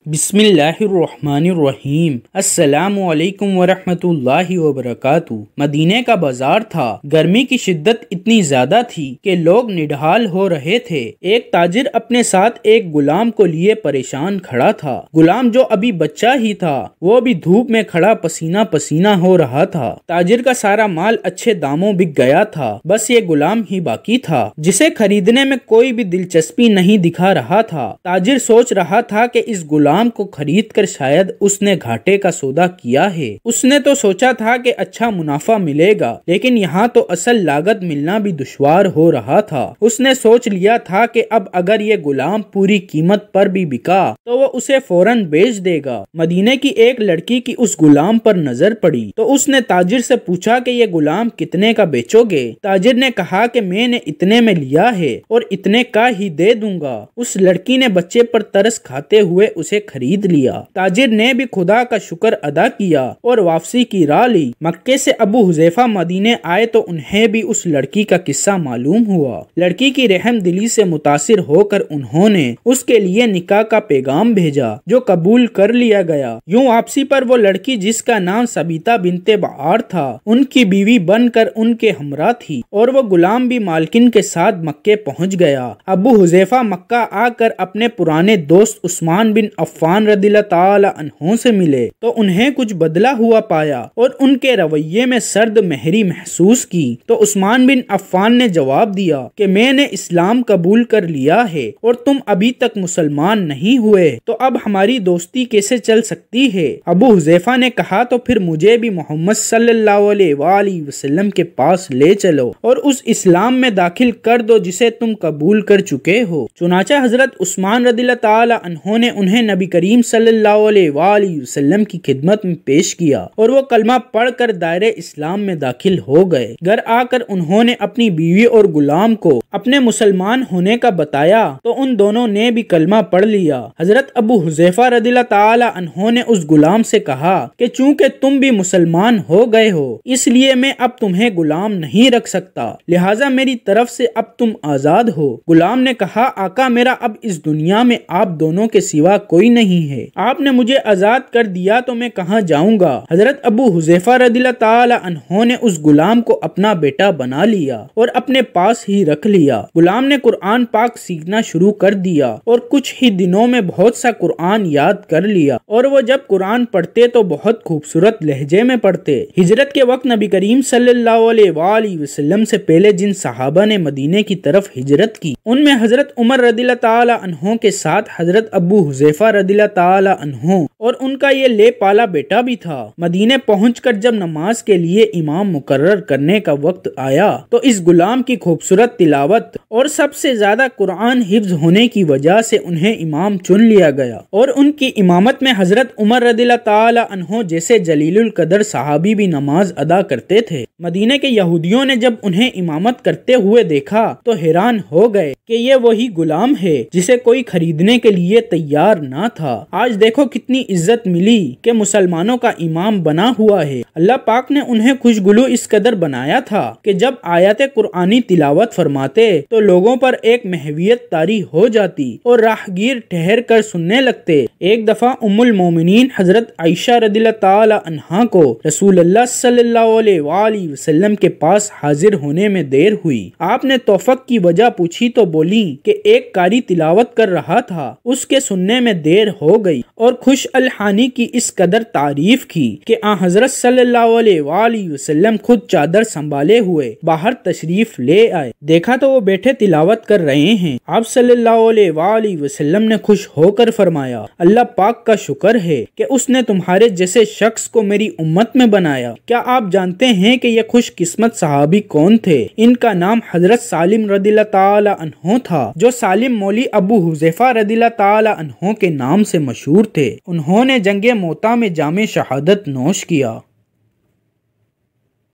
بسم اللہ الرحمن الرحیم۔ السلام علیکم ورحمۃ اللہ وبرکاتہ۔ مدینے کا بازار تھا۔ گرمی کی شدت اتنی زیادہ تھی کہ لوگ نڈھال ہو رہے تھے۔ ایک تاجر اپنے ساتھ ایک غلام کو لیے پریشان کھڑا تھا۔ غلام جو ابھی بچہ ہی تھا وہ بھی دھوپ میں کھڑا پسینہ پسینہ ہو رہا تھا۔ تاجر کا سارا مال اچھے داموں بک گیا تھا، بس یہ غلام ہی باقی تھا جسے خریدنے میں کوئی بھی دلچسپی نہیں دکھا رہا تھا۔ تاجر سوچ رہا تھا کہ اس غلام کو خرید کر شاید اس نے گھاٹے کا سودا کیا ہے۔ اس نے تو سوچا تھا کہ اچھا منافع ملے گا، لیکن یہاں تو اصل لاگت ملنا بھی دشوار ہو رہا تھا۔ اس نے سوچ لیا تھا کہ اب اگر یہ غلام پوری قیمت پر بھی بکا تو وہ اسے فوراً بیچ دے گا۔ مدینے کی ایک لڑکی کی اس غلام پر نظر پڑی تو اس نے تاجر سے پوچھا کہ یہ غلام کتنے کا بیچو گے؟ تاجر نے کہا کہ میں نے اتنے میں لیا ہے اور اتنے کا ہی دے دوں گا۔ اس لڑکی نے بچے پر ترس کھاتے ہوئے اسے خرید لیا۔ تاجر نے بھی خدا کا شکر ادا کیا اور واپسی کی راہ لی۔ مکے سے ابو حذیفہ مدینے آئے تو انہیں بھی اس لڑکی کا قصہ معلوم ہوا۔ لڑکی کی رحم دلی سے متاثر ہو کر انہوں نے اس کے لیے نکاح کا پیغام بھیجا جو قبول کر لیا گیا۔ یوں واپسی پر وہ لڑکی جس کا نام سبیتا بنت بعار تھا ان کی بیوی بن کر ان کے ہمراہ تھی اور وہ غلام بھی مالکن کے ساتھ مکے پہنچ گیا۔ ابو حذیفہ مکہ آ کر اپنے پرانے دوست عثمان بن عفان رضی اللہ تعالی عنہ سے ملے تو انہیں کچھ بدلا ہوا پایا اور ان کے رویے میں سرد مہری محسوس کی تو عثمان بن عفان نے جواب دیا کہ میں نے اسلام قبول کر لیا ہے اور تم ابھی تک مسلمان نہیں ہوئے، تو اب ہماری دوستی کیسے چل سکتی ہے؟ ابو حذیفہ نے کہا تو پھر مجھے بھی محمد صلی اللہ علیہ وآلہ وسلم کے پاس لے چلو اور اس اسلام میں داخل کر دو جسے تم قبول کر چکے ہو۔ چنانچہ حضرت عثمان رضی اللہ تعالی عنہ نے انہیں نبی کریم صلی اللہ علیہ وآلہ وسلم کی خدمت میں پیش کیا اور وہ کلمہ پڑھ کر دائرے اسلام میں داخل ہو گئے۔ گھر آ کر انہوں نے اپنی بیوی اور غلام کو اپنے مسلمان ہونے کا بتایا تو ان دونوں نے بھی کلمہ پڑھ لیا۔ حضرت ابو حذیفہ رضی اللہ تعالی عنہ نے اس غلام سے کہا کہ چونکہ تم بھی مسلمان ہو گئے ہو اس لیے میں اب تمہیں غلام نہیں رکھ سکتا، لہٰذا میری طرف سے اب تم آزاد ہو۔ غلام نے کہا آقا میرا اب اس دنیا میں آپ دونوں کے سوا کوئی نہیں ہے، آپ نے مجھے آزاد کر دیا تو میں کہاں جاؤں گا؟ حضرت ابو حذیفہ رضی اللہ تعالی عنہ نے اس غلام کو اپنا بیٹا بنا لیا اور اپنے پاس ہی رکھ لیا۔ غلام نے قرآن پاک سیکھنا شروع کر دیا اور کچھ ہی دنوں میں بہت سا قرآن یاد کر لیا اور وہ جب قرآن پڑھتے تو بہت خوبصورت لہجے میں پڑھتے۔ ہجرت کے وقت نبی کریم صلی اللہ علیہ وآلہ وسلم سے پہلے جن صحابہ نے مدینے کی طرف ہجرت کی ان میں حضرت عمر رضی اللہ تعالی عنہ کے ساتھ حضرت ابو حذیفہ رضی اللہ تعالی عنہ اور ان کا یہ لے پالا بیٹا بھی تھا۔ مدینے پہنچ کر جب نماز کے لیے امام مقرر کرنے کا وقت آیا تو اس غلام کی خوبصورت تلاوت اور سب سے زیادہ قرآن حفظ ہونے کی وجہ سے انہیں امام چن لیا گیا اور ان کی امامت میں حضرت عمر رضی اللہ تعالی عنہ جیسے جلیل القدر صحابی بھی نماز ادا کرتے تھے۔ مدینے کے یہودیوں نے جب انہیں امامت کرتے ہوئے دیکھا تو حیران ہو گئے کہ یہ وہی غلام ہے جسے کوئی خریدنے کے لیے تیار نہ تھا۔ آج دیکھو کتنی عزت ملی کہ مسلمانوں کا امام بنا ہوا ہے۔ اللہ پاک نے انہیں خوشگلو اس قدر بنایا تھا کہ جب آیات قرآنی تلاوت فرماتے تو لوگوں پر ایک محویت طاری ہو جاتی اور راہگیر ٹھہر کر سننے لگتے۔ ایک دفعہ ام المومنین حضرت عائشہ رضی اللہ تعالی عنہا کو رسول اللہ صلی اللہ علیہ وآلہ وسلم کے پاس حاضر ہونے میں دیر ہوئی۔ آپ نے توفق کی وجہ پوچھی تو بولی کہ ایک قاری تلاوت کر رہا تھا، اس کے سننے میں دیر ہو گئی، اور خوش الحانی کی اس قدر تعریف کی کہ آن حضرت صلی اللہ علیہ وآلہ وسلم خود چادر سنبھالے ہوئے باہر تشریف لے آئے۔ دیکھا تو وہ بیٹھے تلاوت کر رہے ہیں۔ آپ صلی اللہ علیہ وآلہ وسلم نے خوش ہو کر فرمایا اللہ پاک کا شکر ہے کہ اس نے تمہارے جیسے شخص کو میری امت میں بنایا۔ کیا آپ جانتے ہیں کہ یہ خوش قسمت صحابی کون تھے؟ ان کا نام حضرت سالم رضی اللہ تعالی عنہ تھا جو سالم مولی ابو حذیفہ رضی اللہ تعالی عنہ کے نام سے مشہور تھے۔ انہوں نے جنگ موتا میں جام شہادت نوش کیا۔